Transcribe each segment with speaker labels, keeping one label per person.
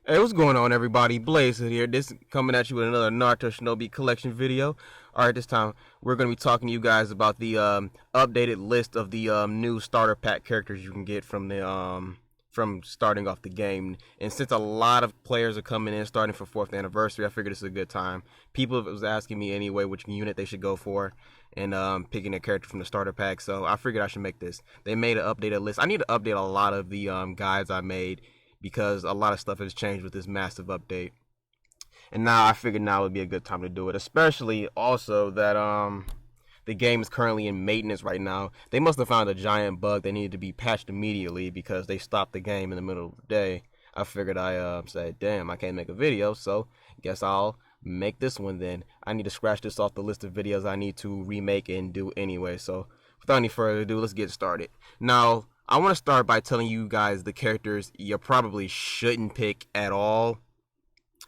Speaker 1: Hey, what's going on, everybody? Blazer here. This coming at you with another Naruto Shinobi collection video. All right, this time we're going to be talking to you guys about the updated list of the new starter pack characters you can get from the from starting off the game. And since a lot of players are coming in starting for 4th anniversary, I figured this is a good time. People was asking me anyway which unit they should go for, and picking a character from the starter pack. So I figured I should make this. They made an updated list. I need to update a lot of the guides I made, because a lot of stuff has changed with this massive update. And now I figured now would be a good time to do it, especially also that the game is currently in maintenance right now. They must have found a giant bug that needed to be patched immediately because they stopped the game in the middle of the day. I figured I said, damn, I can't make a video, so guess I'll make this one then. I need to scratch this off the list of videos I need to remake and do anyway. So without any further ado, let's get started. Now, I want to start by telling you guys the characters you probably shouldn't pick at all,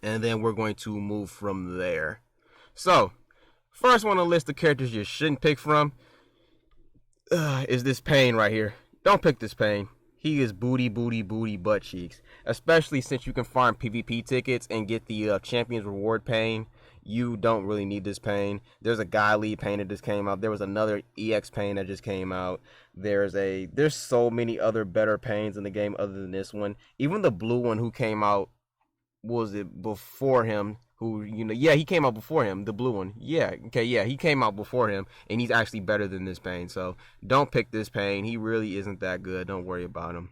Speaker 1: and then we're going to move from there. So, first one on the list of characters you shouldn't pick from is this Pain right here. Don't pick this Pain. He is booty butt cheeks, especially since you can farm PvP tickets and get the Champions Reward Pain. You don't really need this Pain. There's a Guy Lead Pain that just came out. There was another EX Pain that just came out. There's so many other better Pains in the game other than this one. Even the blue one who came out, was it before him? He came out before him. The blue one, he came out before him, and he's actually better than this Pain. So don't pick this Pain. He really isn't that good. Don't worry about him.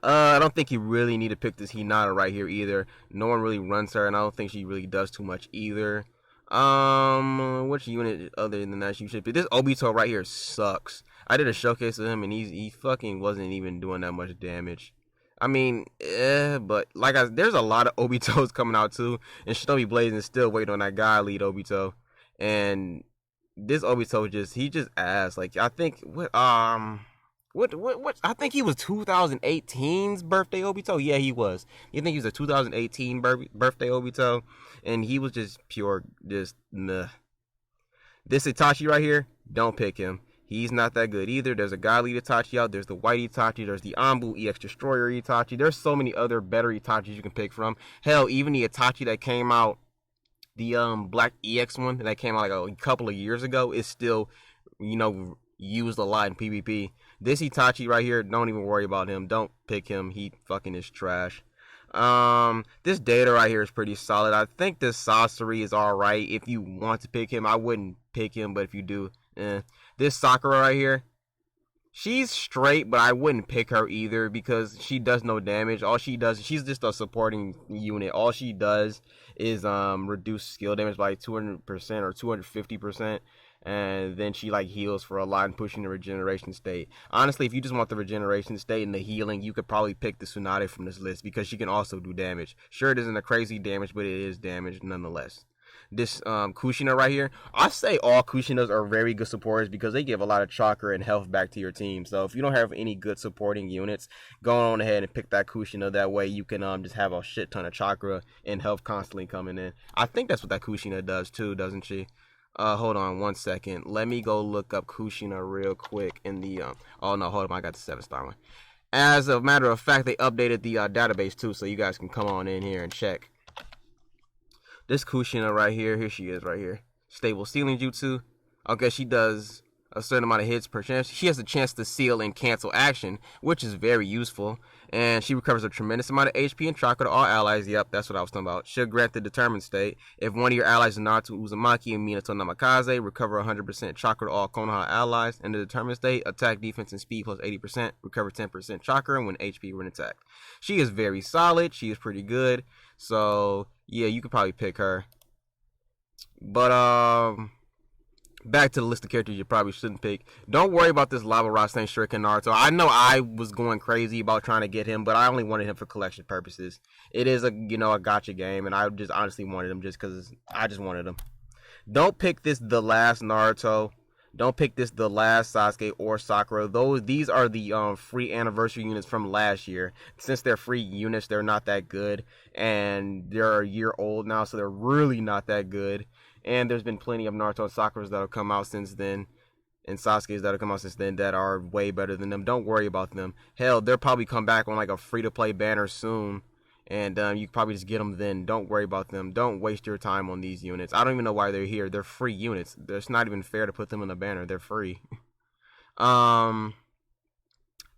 Speaker 1: I don't think you really need to pick this Hinata right here either. No one really runs her, and I don't think she really does too much either. Which unit other than that you should pick? This Obito right here sucks. I did a showcase of him, and he fucking wasn't even doing that much damage. I mean, but there's a lot of Obitos coming out too, and Shinobi Blazing is still waiting on that guy lead Obito, and this Obito he just ass. Like, I think what I think he was 2018's birthday Obito. Yeah, he was. You think he was a 2018 birthday Obito, and he was just pure nah. This Itachi right here, don't pick him. He's not that good either. There's a godly Itachi out. There's the white Itachi. There's the Anbu EX Destroyer Itachi. There's so many other better Itachis you can pick from. Hell, even the Itachi that came out, the black EX one that came out like a couple of years ago, is still, used a lot in PvP. This Itachi right here, don't even worry about him. Don't pick him. He fucking is trash. This Data right here is pretty solid. I think this Sasori is alright. If you want to pick him, I wouldn't pick him, but if you do, This Sakura right here, she's straight, but I wouldn't pick her either because she does no damage. All she does, she's just a supporting unit. All she does is reduce skill damage by 200% or 250%. And then she heals for a lot and pushing the regeneration state. Honestly, if you just want the regeneration state and the healing, you could probably pick the Tsunade from this list because she can also do damage. Sure, it isn't a crazy damage, but it is damage nonetheless. This Kushina right here, I say all Kushinas are very good supporters because they give a lot of chakra and health back to your team. So if you don't have any good supporting units, go on ahead and pick that Kushina. That way you can just have a shit ton of chakra and health constantly coming in. I think that's what that Kushina does too, doesn't she? Hold on 1 second. Let me go look up Kushina real quick in the oh no, hold on, I got the 7-star one. As a matter of fact, they updated the database too, so you guys can come on in here and check. This Kushina right here she is right here. Stable Sealing Jutsu. Okay, she does a certain amount of hits per chance. She has a chance to seal and cancel action, which is very useful. And she recovers a tremendous amount of HP and chakra to all allies. Yep, that's what I was talking about. She'll grant the determined state. If one of your allies is Naruto Uzumaki and Minato Namikaze, recover 100% chakra to all Konoha allies. In the determined state, attack, defense, and speed plus 80%. Recover 10% chakra when HP when attacked. She is very solid. She is pretty good. So, yeah, you could probably pick her. But, back to the list of characters you probably shouldn't pick. Don't worry about this Lava Rasen Shuriken Naruto. I know I was going crazy about trying to get him, but I only wanted him for collection purposes. It is a gacha game, and I just honestly wanted him just because I just wanted him. Don't pick this The Last Naruto. Don't pick this The Last Sasuke or Sakura. These are the free anniversary units from last year. Since they're free units, they're not that good, and they're a year old now, so they're really not that good. And there's been plenty of Naruto and Sakuras that have come out since then, and Sasuke's that have come out since then that are way better than them. Don't worry about them. Hell, they'll probably come back on a free-to-play banner soon And you can probably just get them then. Don't worry about them. Don't waste your time on these units. I don't even know why they're here. They're free units. It's not even fair to put them in the banner. They're free.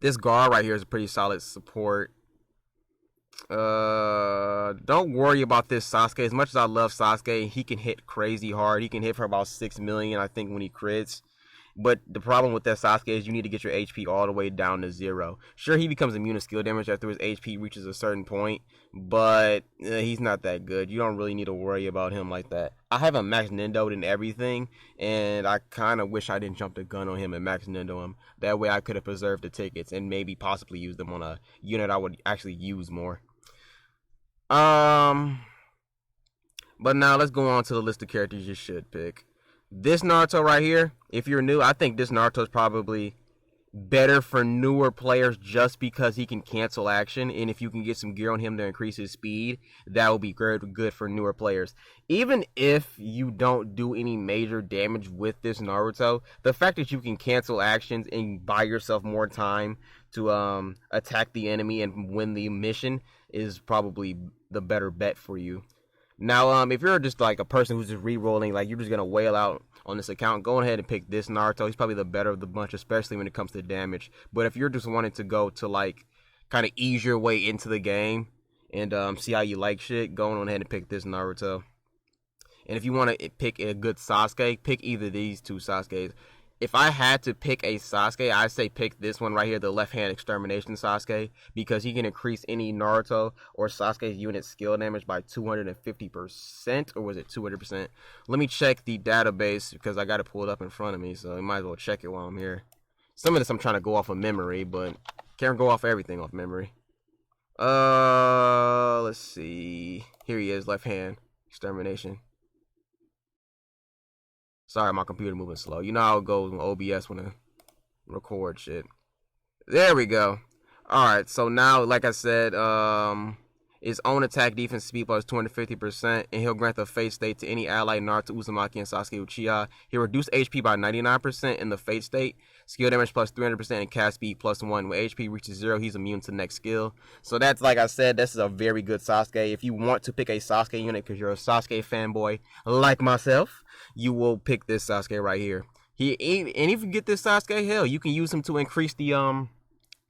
Speaker 1: This guard right here is a pretty solid support. Don't worry about this Sasuke. As much as I love Sasuke, he can hit crazy hard. He can hit for about 6 million, I think, when he crits. But the problem with that Sasuke is you need to get your HP all the way down to 0. Sure, he becomes immune to skill damage after his HP reaches a certain point, but he's not that good. You don't really need to worry about him like that. I have him max Nindo'd and everything, and I kind of wish I didn't jump the gun on him and max Nindo him. That way I could have preserved the tickets and maybe possibly used them on a unit I would actually use more. But now let's go on to the list of characters you should pick. This Naruto right here, if you're new, I think this Naruto is probably better for newer players just because he can cancel action, and if you can get some gear on him to increase his speed, that will be good for newer players. Even if you don't do any major damage with this Naruto, the fact that you can cancel actions and buy yourself more time to attack the enemy and win the mission is probably the better bet for you. Now, if you're just like a person who's just re-rolling, like you're just going to wail out on this account, go ahead and pick this Naruto. He's probably the better of the bunch, especially when it comes to damage. But if you're just wanting to go to like kind of ease your way into the game and see how you like shit, go on ahead and pick this Naruto. And if you want to pick a good Sasuke, pick either of these two Sasukes. If I had to pick a Sasuke, I'd say pick this one right here, the left-hand extermination Sasuke, because he can increase any Naruto or Sasuke's unit skill damage by 250%, or was it 200%? Let me check the database because I got to pull it up in front of me, so I might as well check it while I'm here. Some of this I'm trying to go off of memory, but can't go off everything off memory. Let's see. Here he is, left-hand extermination. Sorry, my computer moving slow. You know how it goes when OBS when it record shit. There we go. Alright, so now, like I said, his own attack defense speed plus 250%, and he'll grant the Fate State to any ally Naruto, Uzumaki, and Sasuke Uchiha. He'll reduce HP by 99% in the Fate State, skill damage plus 300%, and cast speed plus 1. When HP reaches 0, he's immune to the next skill. So that's, like I said, this is a very good Sasuke. If you want to pick a Sasuke unit because you're a Sasuke fanboy like myself, you will pick this Sasuke right here. And if you get this Sasuke, hell, you can use him to increase the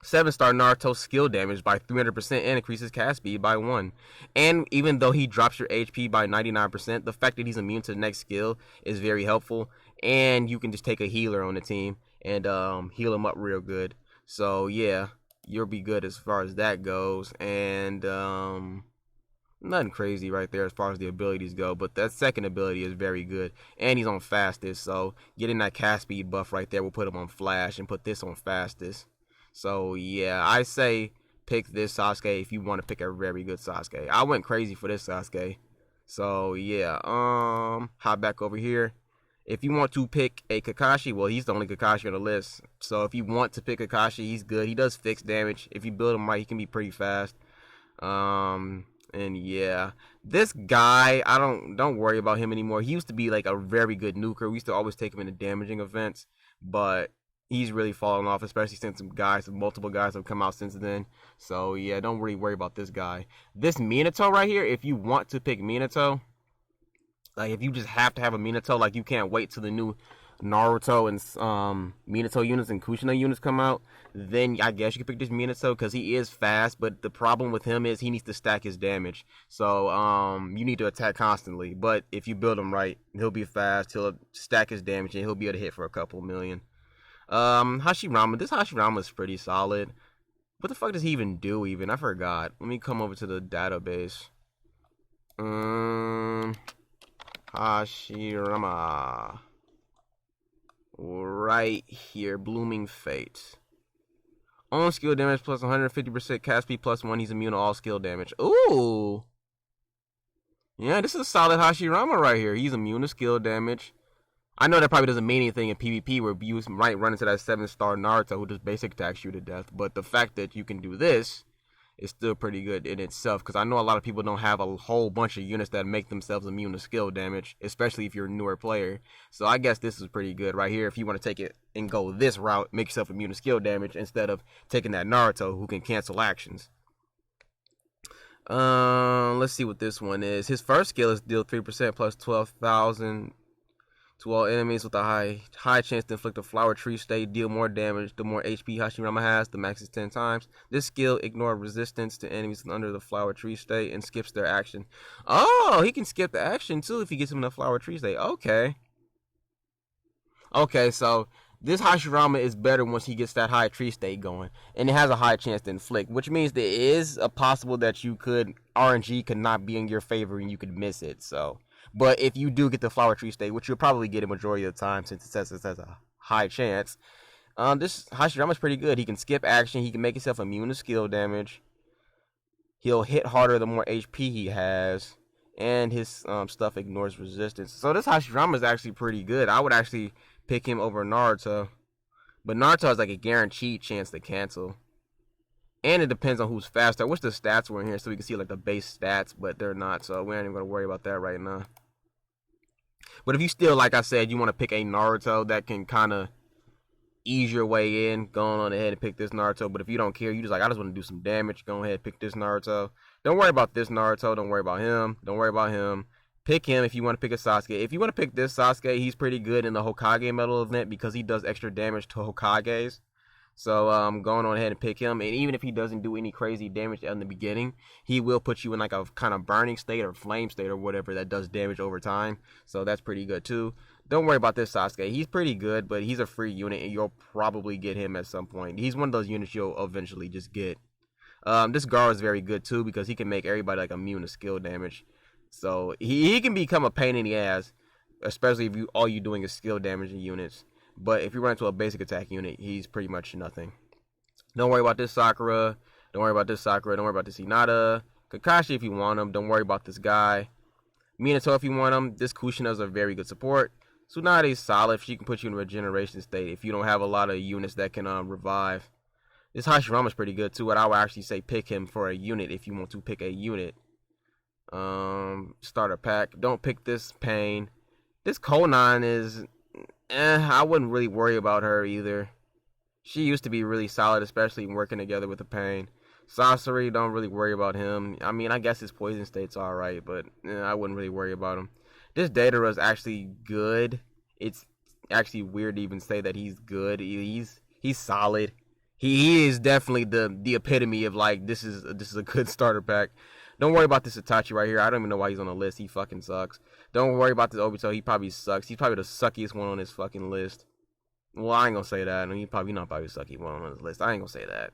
Speaker 1: 7-star Naruto skill damage by 300% and increases cast speed by 1. And even though he drops your HP by 99%, the fact that he's immune to the next skill is very helpful. And you can just take a healer on the team and heal him up real good. So yeah, you'll be good as far as that goes. And nothing crazy right there as far as the abilities go, but that second ability is very good. And he's on fastest, so getting that cast speed buff right there will put him on flash and put this on fastest. So yeah, I say pick this Sasuke if you want to pick a very good Sasuke. I went crazy for this Sasuke. So yeah, hop back over here. If you want to pick a Kakashi, well, he's the only Kakashi on the list. So if you want to pick Kakashi, he's good. He does fixed damage. If you build him right, he can be pretty fast. And yeah, this guy, don't worry about him anymore. He used to be like a very good nuker. We used to always take him into damaging events, but he's really fallen off, especially since multiple guys have come out since then. So yeah, don't really worry about this guy. This Minato right here, if you want to pick Minato, like if you just have to have a Minato, like you can't wait till the new Naruto and Minato units and Kushina units come out, then I guess you can pick this Minato because he is fast, but the problem with him is he needs to stack his damage. So you need to attack constantly, but if you build him right, he'll be fast, he'll stack his damage, and he'll be able to hit for a couple million. Hashirama, this Hashirama is pretty solid. What the fuck does he even do even? I forgot. Let me come over to the database. Hashirama. Right here, Blooming Fate. Own skill damage plus 150%, cast speed plus 1. He's immune to all skill damage. Ooh. Yeah, this is a solid Hashirama right here. He's immune to skill damage. I know that probably doesn't mean anything in PvP where you might run into that 7-star Naruto who just basic attacks you to death. But the fact that you can do this is still pretty good in itself. Because I know a lot of people don't have a whole bunch of units that make themselves immune to skill damage. Especially if you're a newer player. So I guess this is pretty good right here. If you want to take it and go this route, make yourself immune to skill damage instead of taking that Naruto who can cancel actions. Let's see what this one is. His first skill is deal 3% plus 12,000 to all enemies with a high chance to inflict a flower tree state. Deal more damage the more HP Hashirama has. The max is 10 times. This skill ignores resistance to enemies under the flower tree state and skips their action. Oh, he can skip the action too if he gets him in the flower tree state. Okay, so this Hashirama is better once he gets that high tree state going, and it has a high chance to inflict, which means there is a possible that RNG could not be in your favor and you could miss it. So, but if you do get the flower tree state, which you'll probably get a majority of the time since it says a high chance, this Hashirama is pretty good. He can skip action. He can make himself immune to skill damage. He'll hit harder the more HP he has, and his stuff ignores resistance. So this Hashirama is actually pretty good. I would actually pick him over Naruto, but Naruto has like a guaranteed chance to cancel, and it depends on who's faster. I wish the stats were in here so we can see like the base stats, but they're not, so we ain't even gonna worry about that right now. But if you still, like I said, you want to pick a Naruto that can kind of ease your way in, go on ahead and pick this Naruto. But if you don't care, you just like, I just want to do some damage, go ahead and pick this Naruto. Don't worry about this Naruto, don't worry about him, don't worry about him. Pick him if you want to pick a Sasuke. If you want to pick this Sasuke, he's pretty good in the Hokage medal event because he does extra damage to Hokages. So going on ahead and pick him. And even if he doesn't do any crazy damage in the beginning, he will put you in like a kind of burning state or flame state or whatever that does damage over time. So that's pretty good too. Don't worry about this Sasuke. He's pretty good, but he's a free unit and you'll probably get him at some point. He's one of those units you'll eventually just get. This Gar is very good too because he can make everybody like immune to skill damage. So he can become a pain in the ass, especially if all you're doing is skill damage in units. But if you run into a basic attack unit, he's pretty much nothing. Don't worry about this Sakura. Don't worry about this Sakura. Don't worry about this Hinata. Kakashi if you want him. Don't worry about this guy. Minato if you want him. This Kushina is a very good support. Tsunade is solid. She can put you in a regeneration state if you don't have a lot of units that can revive. This Hashirama is pretty good too, and I would actually say pick him for a unit if you want to pick a unit. Starter pack. Don't pick this Pain. This Konan is I wouldn't really worry about her either. She used to be really solid, especially working together with the Pain. Sasori, don't really worry about him. I mean, I guess his poison state's alright, but I wouldn't really worry about him. This Datara is actually good. It's actually weird to even say that he's good. He's solid. He is definitely the epitome of like this is a good starter pack. Don't worry about this Itachi right here. I don't even know why he's on the list. He fucking sucks. Don't worry about this Obito. He probably sucks. He's probably the suckiest one on this fucking list. Well, I ain't gonna say that. I mean, he's not probably the sucky one on his list. I ain't gonna say that.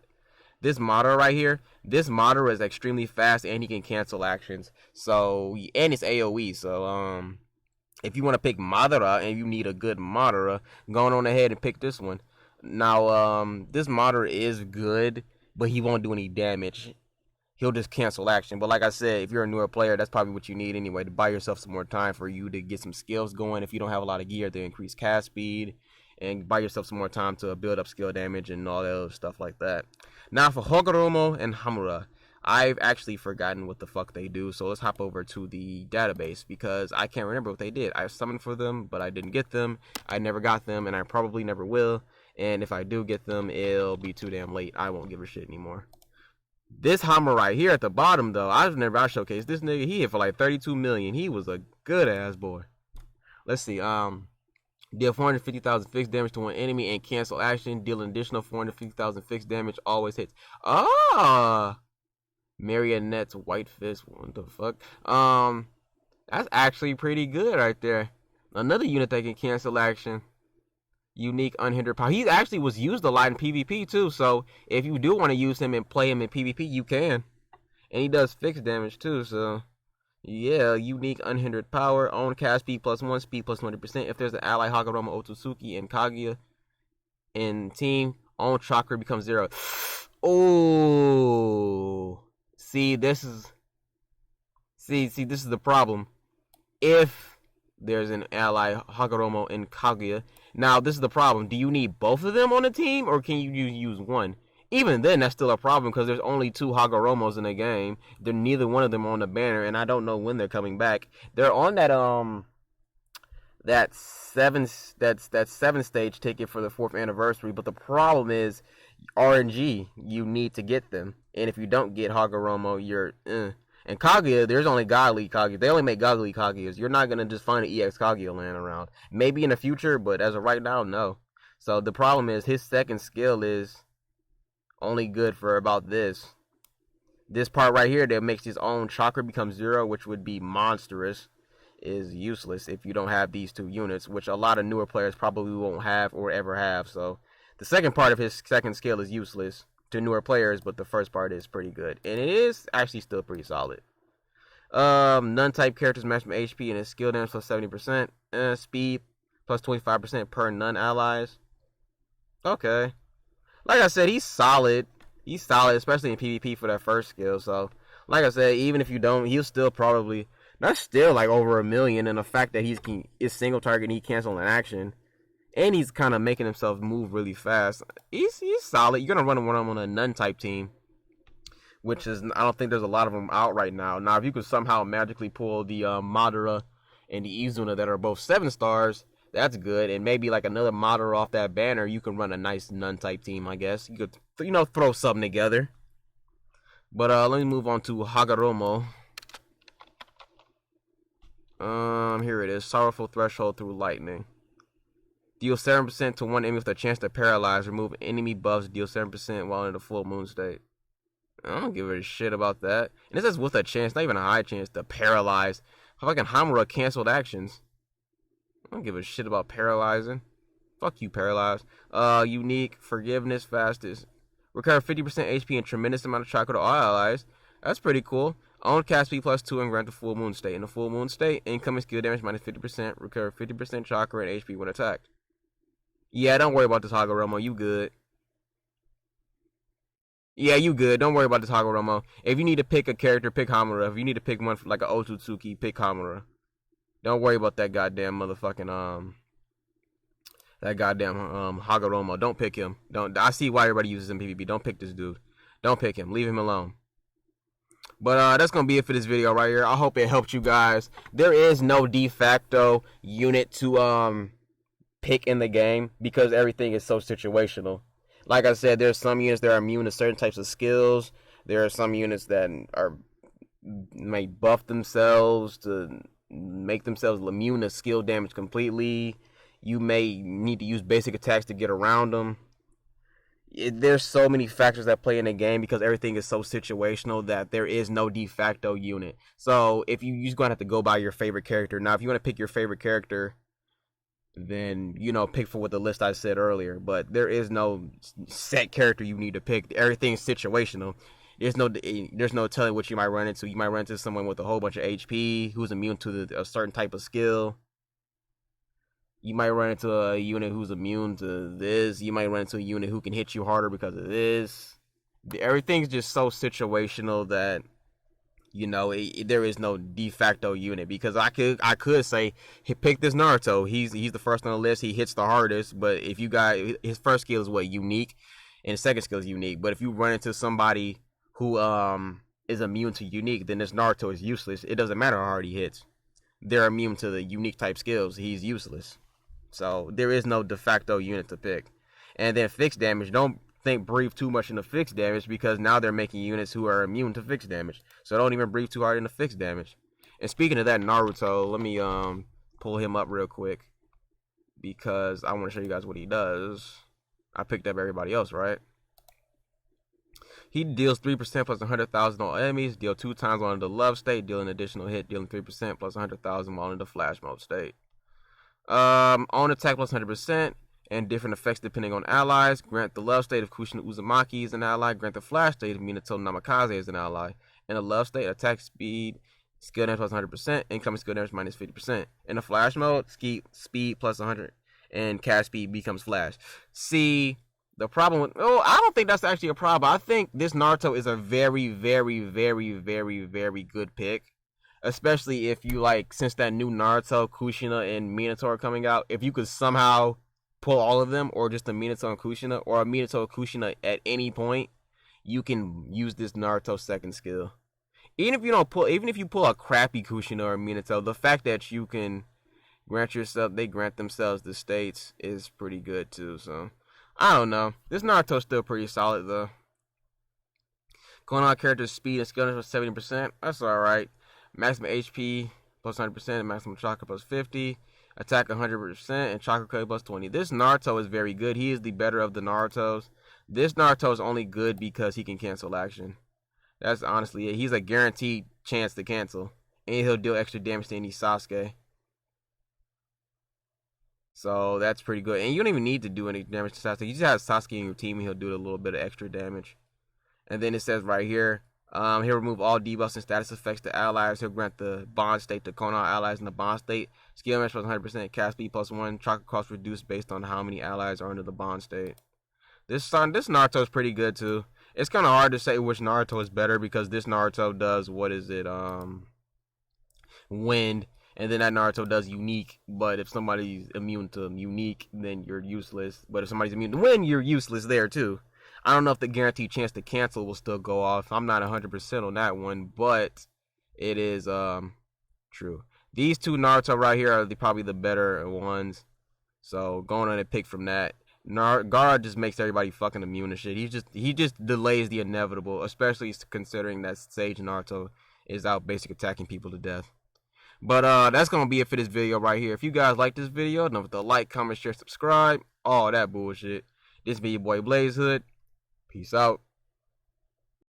Speaker 1: This Madara right here, this Madara is extremely fast and he can cancel actions. So, and it's AoE. So, if you want to pick Madara and you need a good Madara, go on ahead and pick this one. Now, this Madara is good, but he won't do any damage. He'll just cancel action. But like I said, if you're a newer player, that's probably what you need anyway, to buy yourself some more time for you to get some skills going. If you don't have a lot of gear, to increase cast speed and buy yourself some more time to build up skill damage and all that other stuff like that. Now for Hagoromo and Hamura, I've actually forgotten what the fuck they do. So let's hop over to the database because I can't remember what they did. I summoned for them, but I didn't get them. I never got them, and I probably never will. And if I do get them, it'll be too damn late. I won't give a shit anymore. This Hammer right here at the bottom, though, I showcased this nigga. He hit for like 32 million. He was a good ass boy. Let's see. Deal 450,000 fixed damage to one enemy and cancel action. Deal an additional 450,000 fixed damage. Always hits. Marionette's White Fist. What the fuck? That's actually pretty good right there. Another unit that can cancel action. Unique unhindered power. He actually was used a lot in PvP too, so if you do want to use him and play him in PvP, you can. And he does fixed damage too, so yeah, unique unhindered power, own cast speed +1, speed +20%. If there's an ally Hagoromo, Otsutsuki, and Kaguya in team, own chakra becomes 0. Oh, this is the problem. If there's an ally Hagoromo and Kaguya. Now, this is the problem. Do you need both of them on the team, or can you use one? Even then, that's still a problem, because there's only 2 Hagoromos in the game. They're neither one of them on the banner, and I don't know when they're coming back. They're on that 7 stage ticket for the 4th anniversary, but the problem is RNG. You need to get them, and if you don't get Hagoromo, you're And Kaguya, there's only godly Kaguya. They only make godly Kaguyas. You're not gonna just find an EX Kaguya laying around. Maybe in the future, but as of right now, no. So the problem is his second skill is only good for about this. This part right here that makes his own chakra become 0, which would be monstrous, is useless if you don't have these 2 units, which a lot of newer players probably won't have or ever have. So the second part of his second skill is useless to newer players, but the first part is pretty good. And it is actually still pretty solid. Nun-type characters maximum HP and his skill damage plus 70%. Speed plus 25% per nun allies. Okay. Like I said, he's solid. He's solid, especially in PvP for that first skill. So, like I said, even if you don't, he'll still probably... That's still like over 1 million. And the fact that he's single target and he cancel an action. And he's kind of making himself move really fast. He's solid. You're going to run him on a nun-type team. Which is... I don't think there's a lot of them out right now. Now, if you could somehow magically pull the Madara and the Izuna that are both 7 stars... That's good, and maybe like another Madara off that banner, you can run a nice nun-type team, I guess. You could, throw something together. But let me move on to Hagoromo. Here it is. Sorrowful Threshold through Lightning. Deal 7% to one enemy with a chance to paralyze. Remove enemy buffs. Deal 7% while in the full moon state. I don't give a shit about that. And this is with a chance, not even a high chance, to paralyze. Fucking Hamura canceled actions. I don't give a shit about paralyzing. Fuck you, paralyzed. Unique, forgiveness, fastest. Recover 50% HP and tremendous amount of chakra to all allies. That's pretty cool. Own cast speed plus 2 and grant the full moon state. In the full moon state, incoming skill damage minus 50%. Recover 50% chakra and HP when attacked. Yeah, don't worry about this Hagoromo. You good. Yeah, you good. Don't worry about this Hagoromo. If you need to pick a character, pick Hamura. If you need to pick one for like an Otsutsuki, pick Hamura. Don't worry about that goddamn motherfucking Hagoromo. Don't pick him. Don't. I see why everybody uses him in PvP. Don't pick this dude. Don't pick him. Leave him alone. But that's gonna be it for this video right here. I hope it helped you guys. There is no de facto unit to pick in the game because everything is so situational. Like I said, there's some units that are immune to certain types of skills. There are some units that may buff themselves to make themselves immune to skill damage completely. You may need to use basic attacks to get around them. There's so many factors that play in the game because everything is so situational that there is no de facto unit. So if you're just going to have to go by your favorite character. Now, if you want to pick your favorite character, then, pick for what the list I said earlier. But there is no set character you need to pick. Everything's situational. There's no telling what you might run into. You might run into someone with a whole bunch of HP who's immune to a certain type of skill. You might run into a unit who's immune to this. You might run into a unit who can hit you harder because of this. Everything's just so situational that, there is no de facto unit. Because I could say, pick this Naruto. He's the first on the list. He hits the hardest. But if you got his first skill is what? Unique. And his second skill is unique. But if you run into somebody who is immune to unique, then this Naruto is useless. It doesn't matter how hard he hits. They're immune to the unique type skills. He's useless. So there is no de facto unit to pick. And then fixed damage. Don't breathe too much into fixed damage because now they're making units who are immune to fixed damage. So don't even breathe too hard into fixed damage. And speaking of that, Naruto, let me pull him up real quick because I want to show you guys what he does. I picked up everybody else, right? He deals 3% plus 100,000 on enemies. Deal 2 times while in the love state. Deal an additional hit. Dealing 3% plus 100,000 while in the flash mode state. On attack plus 100%. And different effects depending on allies. Grant the love state of Kushina Uzumaki as an ally. Grant the flash state of Minato Namikaze as an ally. In the love state, attack speed, skill damage plus 100%. Incoming skill damage minus 50%. In the flash mode, speed plus 100. And cast speed becomes flash. See... The problem with... I don't think that's actually a problem. I think this Naruto is a very, very, very, very, very good pick. Especially if you, since that new Naruto, Kushina, and Minato are coming out, if you could somehow pull all of them, or just a Minato and Kushina, or a Minato and Kushina at any point, you can use this Naruto second skill. Even if you pull a crappy Kushina or Minato, the fact that you can they grant themselves the states is pretty good too, so... I don't know. This Naruto's still pretty solid, though. Konoha character's speed and skill was 70%. That's alright. Maximum HP plus 100%, maximum chakra plus 50. Attack 100% and chakra code plus 20. This Naruto is very good. He is the better of the Narutos. This Naruto is only good because he can cancel action. That's honestly it. He's a guaranteed chance to cancel. And he'll deal extra damage to any Sasuke. So that's pretty good. And you don't even need to do any damage to Sasuke. You just have Sasuke in your team and he'll do a little bit of extra damage. And then it says right here, he'll remove all debuffs and status effects to allies. He'll grant the bond state to Konoha allies in the bond state. Skill match plus 100%. Cast speed plus 1. Chakra cost reduced based on how many allies are under the bond state. This Naruto is pretty good too. It's kind of hard to say which Naruto is better because this Naruto does, what is it, wind. And then that Naruto does unique. But if somebody's immune to unique, then you're useless. But if somebody's immune to wind, you're useless there too. I don't know if the guaranteed chance to cancel will still go off. I'm not 100% on that one, but it is true. These two Naruto right here are probably the better ones. So going on and pick from that. Gaara just makes everybody fucking immune and shit. He just delays the inevitable, especially considering that Sage Naruto is out basic attacking people to death. But that's gonna be it for this video right here. If you guys like this video, don't forget to like, comment, share, subscribe, all that bullshit. This be your boy Blaze Hood. Peace out.